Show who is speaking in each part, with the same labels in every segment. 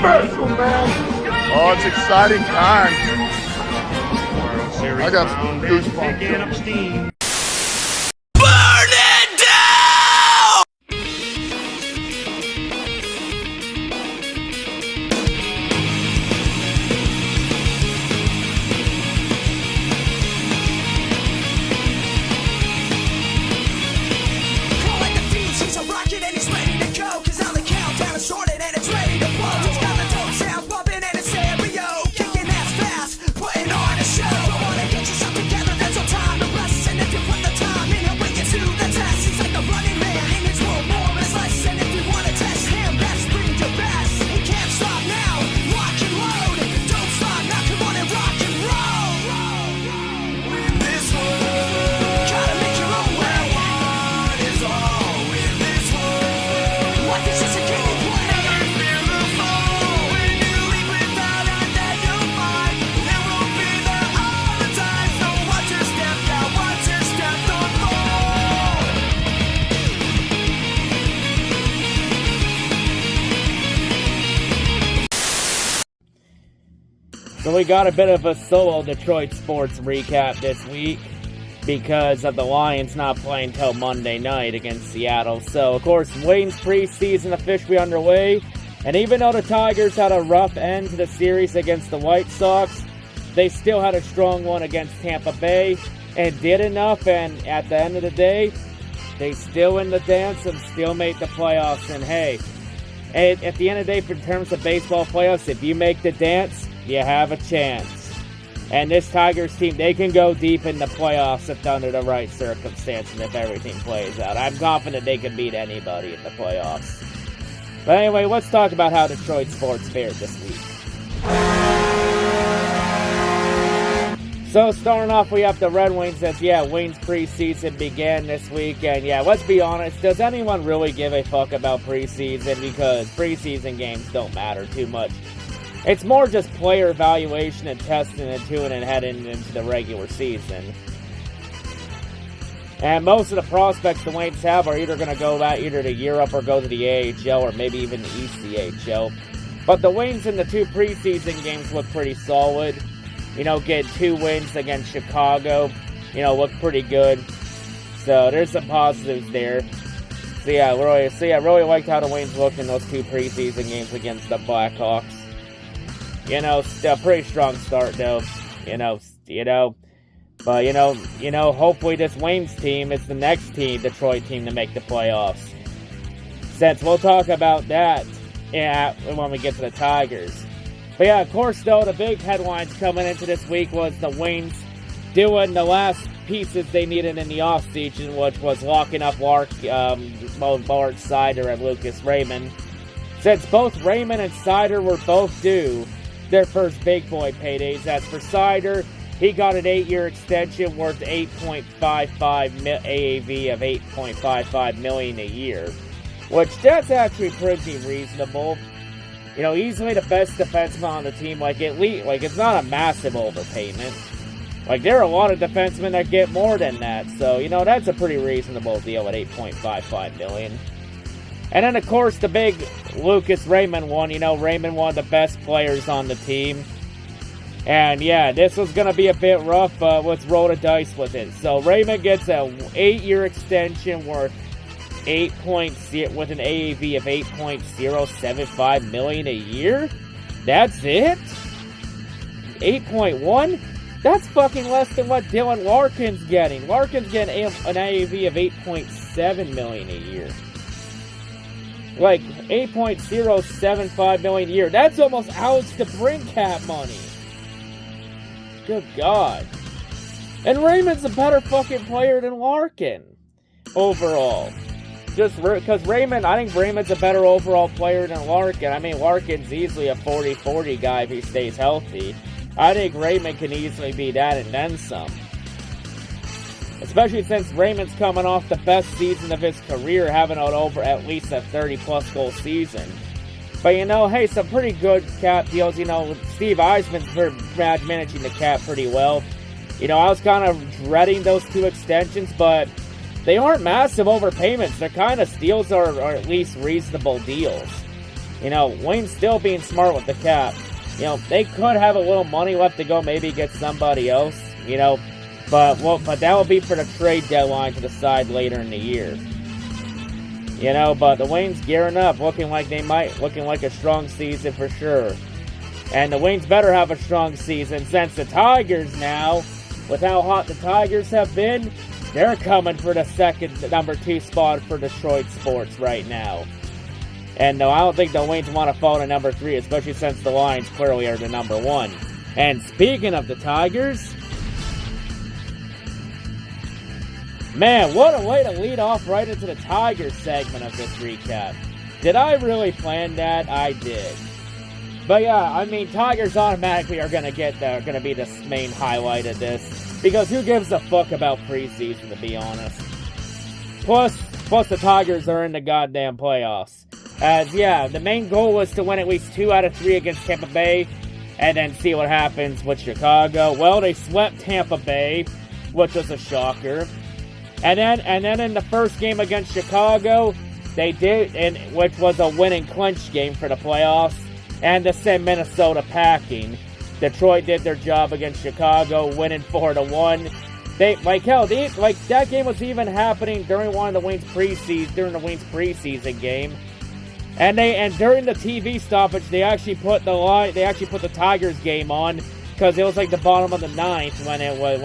Speaker 1: special, man. Oh, it's exciting times. I got some goosebumps.
Speaker 2: Burn it down!
Speaker 3: Call like the Fiends, he's a rocket and he's ready to go. Cause now the countdown is sorted and it's ready to blow. He's got the dope sound bumping and it's stereo. Kicking ass fast, putting on a show. I wanna get yourself together, there's no time to rest. And if you put the time in, he'll bring you to the test. He's like the running man in his world, more is less. And if you wanna test him, best bring your best. He can't stop now, lock and load. Don't stop now, come on and rock and roll. Win this world, gotta make your own way. One is all in this world. Life is just a game you play. Never fear the fall. When you leave without a net to find, it won't be there all the time. So watch your step now, watch your step, don't fall.
Speaker 4: So we got a bit of a solo Detroit sports recap this week because of the Lions not playing till Monday night against Seattle. So, of course, Wayne's preseason officially underway. And even though the Tigers had a rough end to the series against the White Sox, they still had a strong one against Tampa Bay and did enough. And at the end of the day, they still in the dance and still made the playoffs. And hey, at the end of the day, in terms of baseball playoffs, if you make the dance, you have a chance. And this Tigers team, they can go deep in the playoffs if under the right circumstances, if everything plays out. I'm confident they can beat anybody in the playoffs. But anyway, let's talk about how Detroit sports fared this week. So starting off, we have the Red Wings as, Wings preseason began this week. And let's be honest, does anyone really give a fuck about preseason? Because preseason games don't matter too much. It's more just player evaluation and testing and tuning and heading into the regular season. And most of the prospects the Wings have are either going to go out either to Europe or go to the AHL or maybe even the ECHL. But the Wings in the two preseason games look pretty solid. Get 2 wins against Chicago. Look pretty good. So there's some positives there. So I really liked how the Wings looked in those 2 preseason games against the Blackhawks. Still pretty strong start though. But hopefully this Wings team is the next Detroit team to make the playoffs. Since we'll talk about that when we get to the Tigers. But of course though, the big headlines coming into this week was the Wings doing the last pieces they needed in the offseason, which was locking up Bart Seider and Lucas Raymond. Since both Raymond and Seider were both due their first big boy paydays. As for Seider, he got an 8-year extension worth $8.55 AAV of $8.55 million a year, which that's actually pretty reasonable. Easily the best defenseman on the team. It's not a massive overpayment. There are a lot of defensemen that get more than that. So, that's a pretty reasonable deal at $8.55 million. And then, of course, the big Lucas Raymond one. Raymond, one of the best players on the team. And, this was going to be a bit rough, but let's roll the dice with it. So, Raymond gets an 8-year extension worth with an AAV of $8.075 million a year? That's it? 8.1? That's fucking less than what Dylan Larkin's getting. Larkin's getting an AAV of $8.7 million a year. $8.075 million a year. That's almost Alex DeBrincat money. Good God. And Raymond's a better fucking player than Larkin. Overall. Just because I think Raymond's a better overall player than Larkin. I mean, Larkin's easily a 40-40 guy if he stays healthy. I think Raymond can easily be that and then some. Especially since Raymond's coming off the best season of his career, having over at least a 30-plus goal season. But, hey, some pretty good cap deals. Steve Eisman's managing the cap pretty well. I was kind of dreading those 2 extensions, but they aren't massive overpayments. They're kind of steals or at least reasonable deals. You know, Wayne's still being smart with the cap. You know, they could have a little money left to go, maybe get somebody else, you know, but that will be for the trade deadline to decide later in the year. You know, but the Waynes gearing up, looking like a strong season for sure. And the Waynes better have a strong season, since the Tigers now, with how hot the Tigers have been, they're coming for the second number 2 spot for Detroit sports right now. And no, I don't think the Waynes want to fall to number 3, especially since the Lions clearly are the number 1. And speaking of the Tigers, man, what a way to lead off right into the Tigers segment of this recap. Did I really plan that? I did. But yeah, I mean, Tigers automatically are going to be the main highlight of this, because who gives a fuck about preseason, to be honest? Plus the Tigers are in the goddamn playoffs. As yeah, the main goal was to win at least 2 out of 3 against Tampa Bay, and then see what happens with Chicago. Well, they swept Tampa Bay, which was a shocker. And then in the first game against Chicago, they did, which was a winning clinch game for the playoffs, and to send Minnesota packing. Detroit did their job against Chicago, winning 4-1. That game was even happening during one of the Waynes preseason game. And during the TV stoppage, they actually put the Tigers game on, because it was like the bottom of the 9th when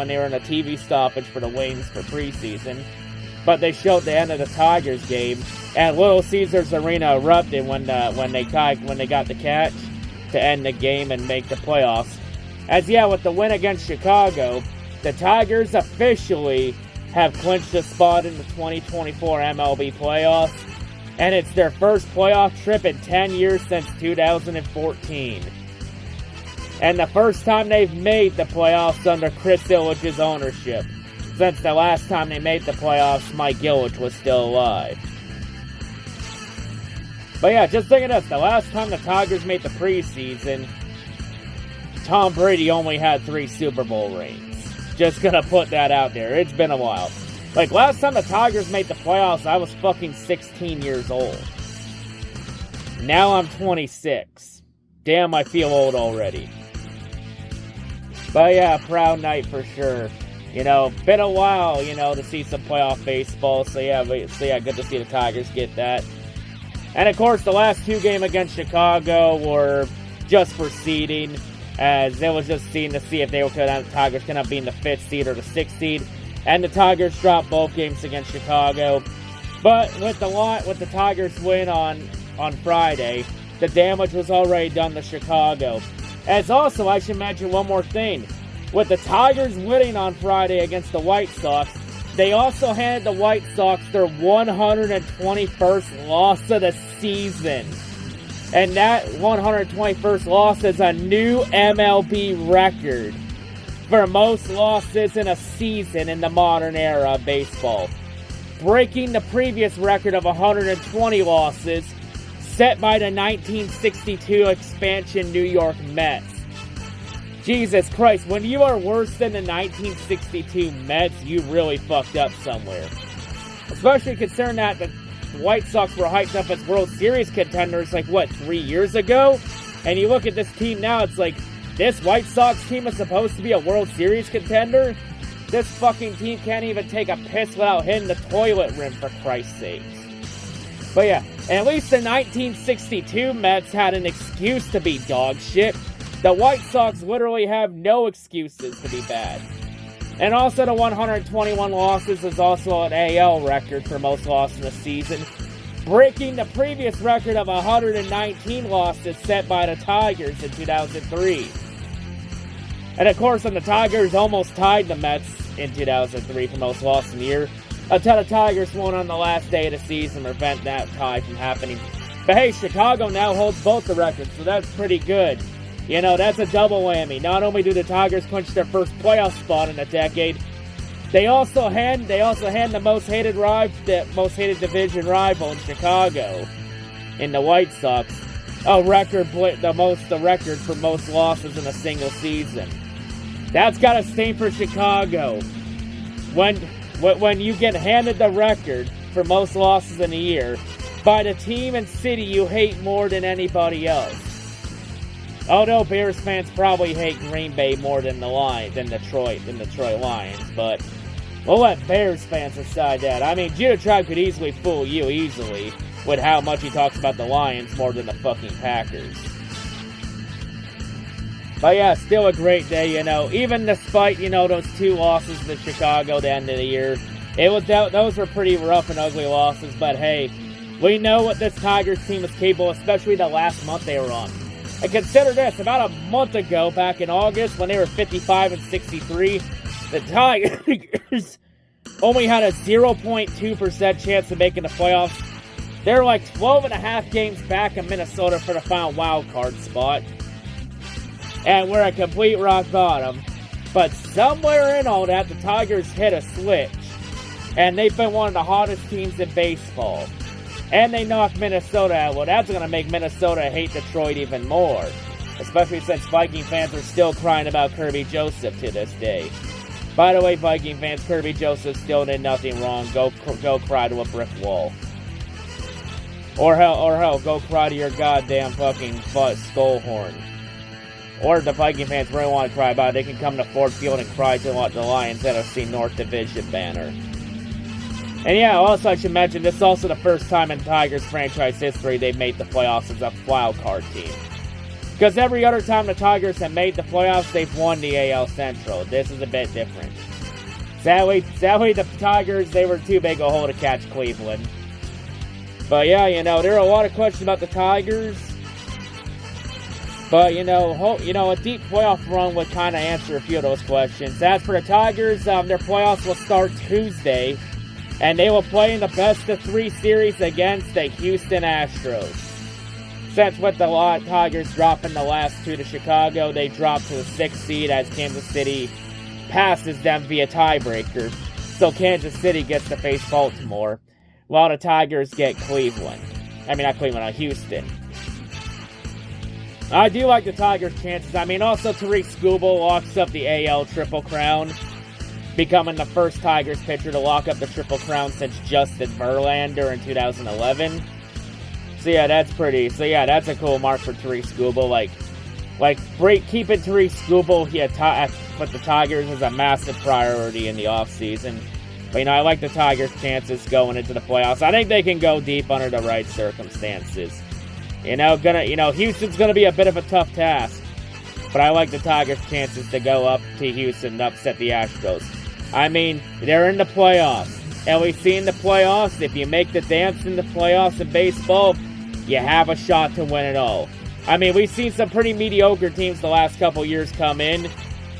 Speaker 4: they were in a TV stoppage for the Waynes for preseason. But they showed the end of the Tigers game, and Little Caesars Arena erupted when they got the catch to end the game and make the playoffs. As yeah, with the win against Chicago, the Tigers officially have clinched a spot in the 2024 MLB playoffs, and it's their first playoff trip in 10 years since 2014. And the first time they've made the playoffs under Chris Ilitch's ownership, since the last time they made the playoffs, Mike Ilitch was still alive. But yeah, just think of this, the last time the Tigers made the preseason, Tom Brady only had 3 Super Bowl rings. Just gonna put that out there, it's been a while. Like, last time the Tigers made the playoffs, I was fucking 16 years old. Now I'm 26. Damn, I feel old already. But yeah, proud night for sure. You know, been a while, you know, to see some playoff baseball. So yeah, good to see the Tigers get that. And of course, the last 2 games against Chicago were just for seeding, as it was just seen to see if the Tigers could be in the 5th seed or the 6th seed. And the Tigers dropped both games against Chicago. But with the Tigers win on Friday, the damage was already done to Chicago. As also, I should mention one more thing. With the Tigers winning on Friday against the White Sox, they also handed the White Sox their 121st loss of the season. And that 121st loss is a new MLB record for most losses in a season in the modern era of baseball, breaking the previous record of 120 losses set by the 1962 expansion New York Mets. Jesus Christ, when you are worse than the 1962 Mets, you really fucked up somewhere. Especially considering that the White Sox were hyped up as World Series contenders 3 years ago? And you look at this team now, it's like, this White Sox team is supposed to be a World Series contender? This fucking team can't even take a piss without hitting the toilet rim, for Christ's sakes. But yeah, at least the 1962 Mets had an excuse to be dog shit. The White Sox literally have no excuses to be bad. And also the 121 losses is also an AL record for most losses in the season, breaking the previous record of 119 losses set by the Tigers in 2003. And of course, the Tigers almost tied the Mets in 2003 for most losses in the year, until the Tigers won on the last day of the season to prevent that tie from happening. But hey, Chicago now holds both the records, so that's pretty good. You know, that's a double whammy. Not only do the Tigers clinch their first playoff spot in a decade, they also hand the most hated division rival in Chicago, in the White Sox, the record for most losses in a single season. That's got to sting for Chicago. When you get handed the record for most losses in a year, by the team and city you hate more than anybody else. Although Bears fans probably hate Green Bay more than Detroit Lions, but we'll let Bears fans decide that. I mean, Judah Tribe could easily fool you with how much he talks about the Lions more than the fucking Packers. But yeah, still a great day, even despite, those 2 losses to Chicago at the end of the year. Those were pretty rough and ugly losses, but hey, we know what this Tigers team is capable of, especially the last month they were on. And consider this, about a month ago, back in August, when they were 55-63, the Tigers only had a 0.2% chance of making the playoffs. They were like 12.5 games back in Minnesota for the final wild card spot. And we're at complete rock bottom. But somewhere in all that, the Tigers hit a switch. And they've been one of the hottest teams in baseball. And they knocked Minnesota out. Well, that's going to make Minnesota hate Detroit even more. Especially since Viking fans are still crying about Kirby Joseph to this day. By the way, Viking fans, Kirby Joseph still did nothing wrong. Go cry to a brick wall. Or hell, go cry to your goddamn fucking skull horn. Or if the Viking fans really want to cry about it, they can come to Ford Field and cry to the Lions NFC North Division banner. And yeah, also I should mention, this is also the first time in Tigers franchise history they've made the playoffs as a wild card team. Because every other time the Tigers have made the playoffs, they've won the AL Central. This is a bit different. Sadly, the Tigers, they were too big a hole to catch Cleveland. But yeah, there are a lot of questions about the Tigers. But, a deep playoff run would kind of answer a few of those questions. As for the Tigers, their playoffs will start Tuesday. And they will play in the best-of-3 series against the Houston Astros. Since with the Tigers dropping the last 2 to Chicago, they dropped to the 6th seed as Kansas City passes them via tiebreaker. So Kansas City gets to face Baltimore, while the Tigers get Cleveland. I mean, not Cleveland, Houston. I do like the Tigers' chances. I mean, also Tariq Skubal locks up the AL Triple Crown, becoming the first Tigers pitcher to lock up the Triple Crown since Justin Verlander in 2011. So yeah, that's a cool mark for Tariq Skubal. Keeping Tariq Skubal put the Tigers as a massive priority in the offseason. But I like the Tigers' chances going into the playoffs. I think they can go deep under the right circumstances. Houston's gonna be a bit of a tough task. But I like the Tigers' chances to go up to Houston and upset the Astros. I mean, they're in the playoffs. And we've seen the playoffs. If you make the dance in the playoffs in baseball, you have a shot to win it all. I mean, we've seen some pretty mediocre teams the last couple years come in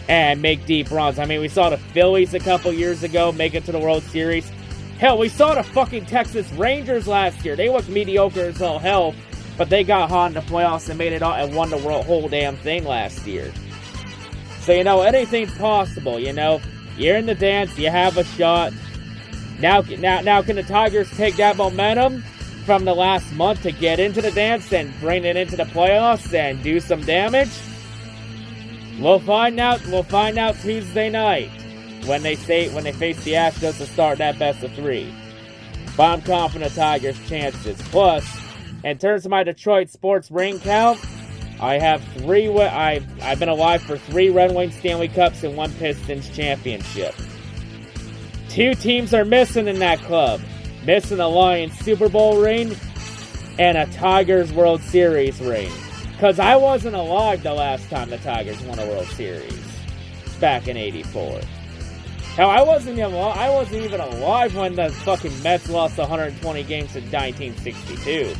Speaker 4: and make deep runs. I mean, we saw the Phillies a couple years ago make it to the World Series. Hell, we saw the fucking Texas Rangers last year. They looked mediocre as all hell, but they got hot in the playoffs and made it all and won the whole damn thing last year. So, anything's possible, You're in the dance, you have a shot. Now, can the Tigers take that momentum from the last month to get into the dance and bring it into the playoffs and do some damage? We'll find out Tuesday night when they face the Astros to start that best-of-3. But I'm confident Tigers' chances. Plus, in terms of my Detroit sports ring count, I've been alive for 3 Red Wings Stanley Cups and 1 Pistons championship. 2 teams are missing in that club. Missing a Lions Super Bowl ring and a Tigers World Series ring. Because I wasn't alive the last time the Tigers won a World Series. Back in '84. Hell, I wasn't even alive when the fucking Mets lost 120 games in 1962.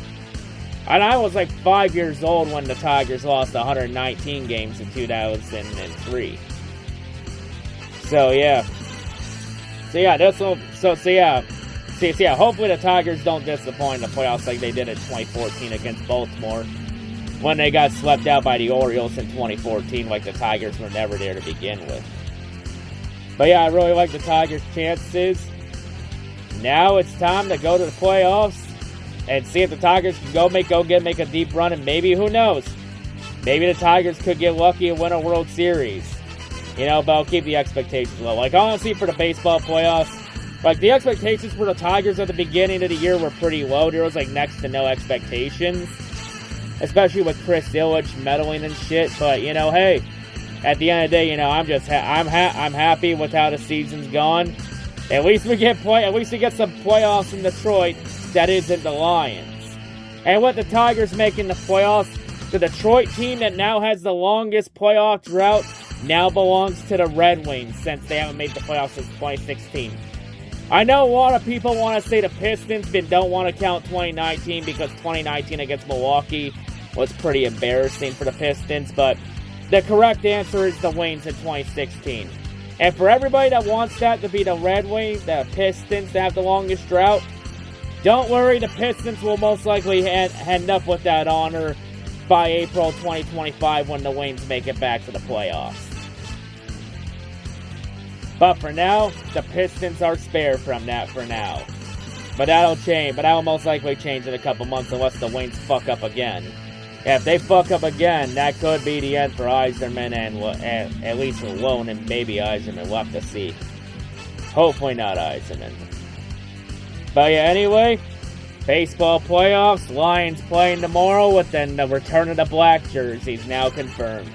Speaker 4: And I was like 5 years old when the Tigers lost 119 games in 2003. So yeah, hopefully the Tigers don't disappoint in the playoffs like they did in 2014 against Baltimore, when they got swept out by the Orioles in 2014, like the Tigers were never there to begin with. But yeah, I really like the Tigers' chances. Now it's time to go to the playoffs and see if the Tigers can make a deep run, and maybe, who knows, maybe the Tigers could get lucky and win a World Series. But I'll keep the expectations low. Like, honestly, for the baseball playoffs, Like, the expectations for the Tigers at the beginning of the year were pretty low. There was, like, next to no expectations. Especially with Chris Illich meddling and shit. But, you know, hey, at the end of the day, you know, I'm happy with how the season's gone. At least we get some playoffs in Detroit that isn't the Lions. And with the Tigers making the playoffs, the Detroit team that now has the longest playoff drought now belongs to the Red Wings since they haven't made the playoffs since 2016. I know a lot of people want to say the Pistons, but don't want to count 2019 because 2019 against Milwaukee was pretty embarrassing for the Pistons, but the correct answer is the Wings in 2016. And for everybody that wants that to be the Red Wings, the Pistons to have the longest drought, don't worry, the Pistons will most likely end up with that honor by April 2025 when the Wings make it back to the playoffs. But for now, the Pistons are spared from that for now. But that'll change. But that'll most likely change in a couple months unless the Wings fuck up again. If they fuck up again, that could be the end for Yzerman and at least Malone and maybe Yzerman. We'll have to see. Hopefully not Yzerman. But yeah, anyway, baseball playoffs. Lions playing tomorrow with the return of the black jerseys now confirmed.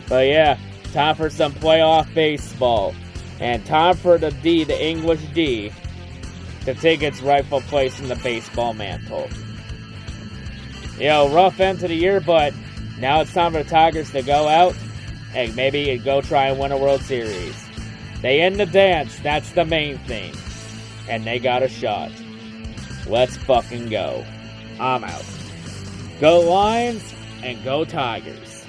Speaker 4: But yeah, time for some playoff baseball. And time for the English D, to take its rightful place in the baseball mantle. You know, rough end to the year, but now it's time for the Tigers to go out and maybe go try and win a World Series. They end the dance, that's the main thing. And they got a shot. Let's fucking go. I'm out. Go Lions and go Tigers.